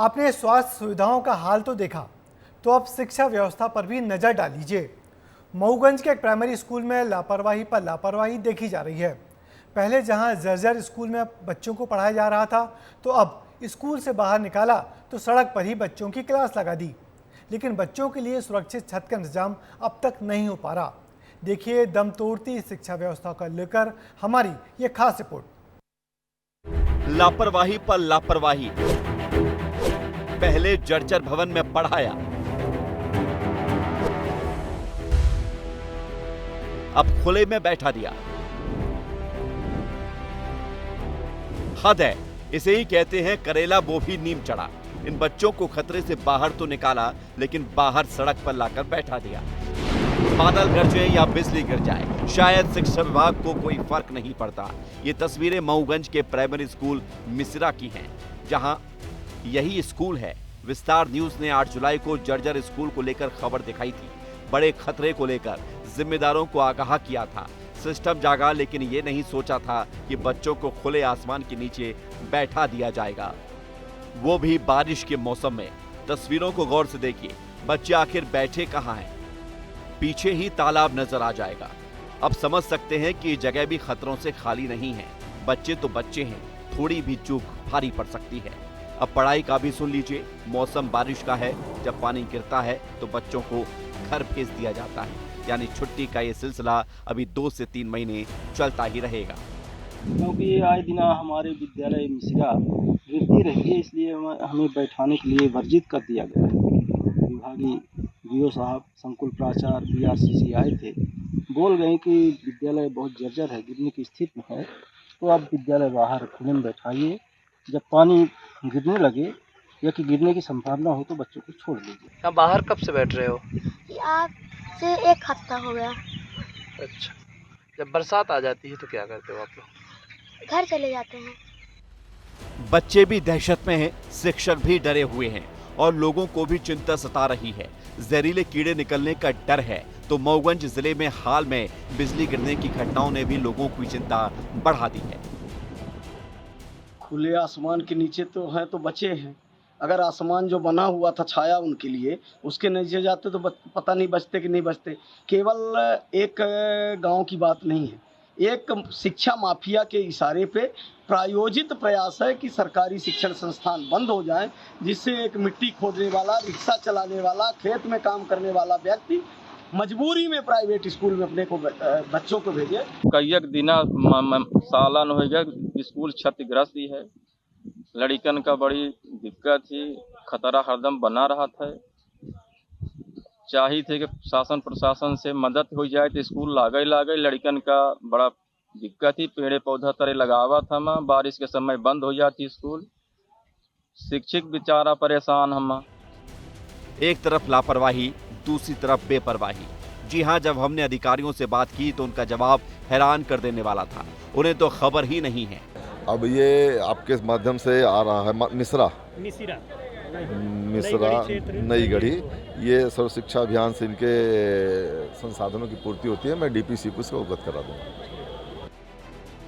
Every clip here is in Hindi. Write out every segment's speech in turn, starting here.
आपने स्वास्थ्य सुविधाओं का हाल तो देखा, तो अब शिक्षा व्यवस्था पर भी नज़र डालीजिए। मऊगंज के एक प्राइमरी स्कूल में लापरवाही पर लापरवाही देखी जा रही है। पहले जहां जर्जर स्कूल में बच्चों को पढ़ाया जा रहा था, तो अब स्कूल से बाहर निकाला तो सड़क पर ही बच्चों की क्लास लगा दी। लेकिन बच्चों के लिए सुरक्षित छत का इंतजाम अब तक नहीं हो पा रहा। देखिए दम तोड़ती शिक्षा व्यवस्था को लेकर हमारी ये खास रिपोर्ट। लापरवाही पर लापरवाही, पहले जर्जर भवन में पढ़ाया, अब खुले में बैठा दिया। हद है, इसे ही कहते हैं करेला वो भी नीम चढ़ा। इन बच्चों को खतरे से बाहर तो निकाला, लेकिन बाहर सड़क पर लाकर बैठा दिया। बादल गरजे या बिजली गिर जाए, शायद शिक्षा विभाग को कोई फर्क नहीं पड़ता। ये तस्वीरें मऊगंज के प्राइमरी स्कूल मिसरा की हैं, जहां यही स्कूल है। विस्तार न्यूज ने 8 जुलाई को जर्जर स्कूल को लेकर खबर दिखाई थी। बड़े खतरे को लेकर जिम्मेदारों को आगाह किया था। सिस्टम जागा, लेकिन ये नहीं सोचा था कि बच्चों को खुले आसमान के नीचे बैठा दिया जाएगा, वो भी बारिश के मौसम में। तस्वीरों को गौर से देखिए, बच्चे आखिर बैठे कहां हैं? पीछे ही तालाब नजर आ जाएगा। अब समझ सकते हैं कि ये जगह भी खतरों से खाली नहीं है। बच्चे तो बच्चे हैं, थोड़ी भी चूक भारी पड़ सकती है। अब पढ़ाई का भी सुन लीजिए। मौसम बारिश का है, जब पानी गिरता है तो बच्चों को घर भेज दिया जाता है, यानी छुट्टी का ये सिलसिला अभी 2 से 3 महीने चलता ही रहेगा। क्योंकि आए दिन हमारे विद्यालय मिसरा गिरती रहती है, इसलिए हमें बैठाने के लिए वर्जित कर दिया गया है। विभागीय वीओ साहब, संकुल प्राचार्य बीआरसीसी आए थे, बोल गए कि विद्यालय बहुत जर्जर है, गिरने की स्थिति में है, तो आप विद्यालय बाहर खुले में बैठाइए। जब पानी गिरने लगे या कि गिरने की संभावना हो तो बच्चों को छोड़ दीजिए। आप बाहर कब से बैठ रहे हो? आज से 1 हफ्ता हो गया। अच्छा, जब बरसात आ जाती है तो क्या करते हो आप लोग? घर चले जाते हैं। बच्चे भी दहशत में हैं, शिक्षक भी डरे हुए हैं और लोगों को भी चिंता सता रही है। जहरीले कीड़े निकलने का डर है, तो मऊगंज जिले में हाल में बिजली गिरने की घटनाओं ने भी लोगों की चिंता बढ़ा दी है। खुले आसमान के नीचे तो हैं तो बचे हैं। अगर आसमान जो बना हुआ था छाया उनके लिए, उसके नीचे जाते तो पता नहीं बचते कि नहीं बचते। केवल एक गांव की बात नहीं है, एक शिक्षा माफिया के इशारे पे प्रायोजित प्रयास है कि सरकारी शिक्षण संस्थान बंद हो जाए, जिससे एक मिट्टी खोदने वाला, रिक्शा चलाने वाला, खेत में काम करने वाला व्यक्ति मजबूरी में प्राइवेट स्कूल में अपने को बच्चों को भेजे। कई दिना सालन हो गया, स्कूल क्षतिग्रस्त ही है। लड़कन का बड़ी दिक्कत थी, खतरा हरदम बना रहा था। चाहिए थे कि शासन प्रशासन से मदद हो जाए तो स्कूल लागे लड़कन का बड़ा दिक्कत थी। पेड़ पौधा तरह लगावा था, माँ बारिश के समय बंद हो जाती स्कूल। शिक्षक बेचारा परेशान हम। एक तरफ लापरवाही, दूसरी तरफ बेपरवाही। जी हाँ, जब हमने अधिकारियों से बात की तो उनका जवाब हैरान कर देने वाला था। उन्हें तो खबर ही नहीं है। अब ये आपके माध्यम से आ रहा है मिसरा नई गढ़ी, ये सर्व शिक्षा अभियान से इनके संसाधनों की पूर्ति होती है। मैं डीपीसी को इसको अवगत करा दूंगा।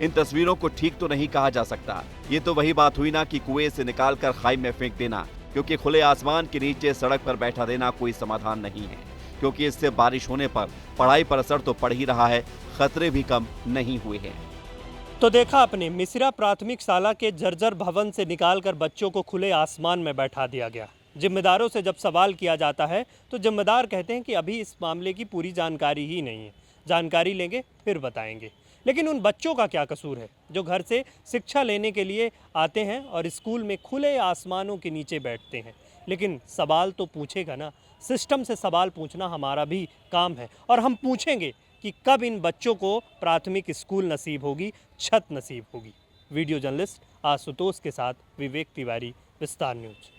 इन तस्वीरों को ठीक तो नहीं कहा जा सकता। ये तो वही बात हुई ना कि कुएं से निकालकर खाई में फेंक देना, क्योंकि खुले आसमान के नीचे सड़क पर बैठा देना कोई समाधान नहीं है। क्योंकि इससे बारिश होने पर पढ़ाई पर असर तो पड़ ही रहा है, खतरे भी कम नहीं हुए हैं। तो देखा आपने, मिसरा प्राथमिक शाला के जर्जर भवन से निकालकर बच्चों को खुले आसमान में बैठा दिया गया। जिम्मेदारों से जब सवाल किया जाता है तो जिम्मेदार कहते हैं कि अभी इस मामले की पूरी जानकारी ही नहीं है, जानकारी लेंगे फिर बताएंगे। लेकिन उन बच्चों का क्या कसूर है जो घर से शिक्षा लेने के लिए आते हैं और स्कूल में खुले आसमानों के नीचे बैठते हैं? लेकिन सवाल तो पूछेगा ना, सिस्टम से सवाल पूछना हमारा भी काम है। और हम पूछेंगे कि कब इन बच्चों को प्राथमिक स्कूल नसीब होगी, छत नसीब होगी। वीडियो जर्नलिस्ट आशुतोष के साथ विवेक तिवारी, विस्तार न्यूज।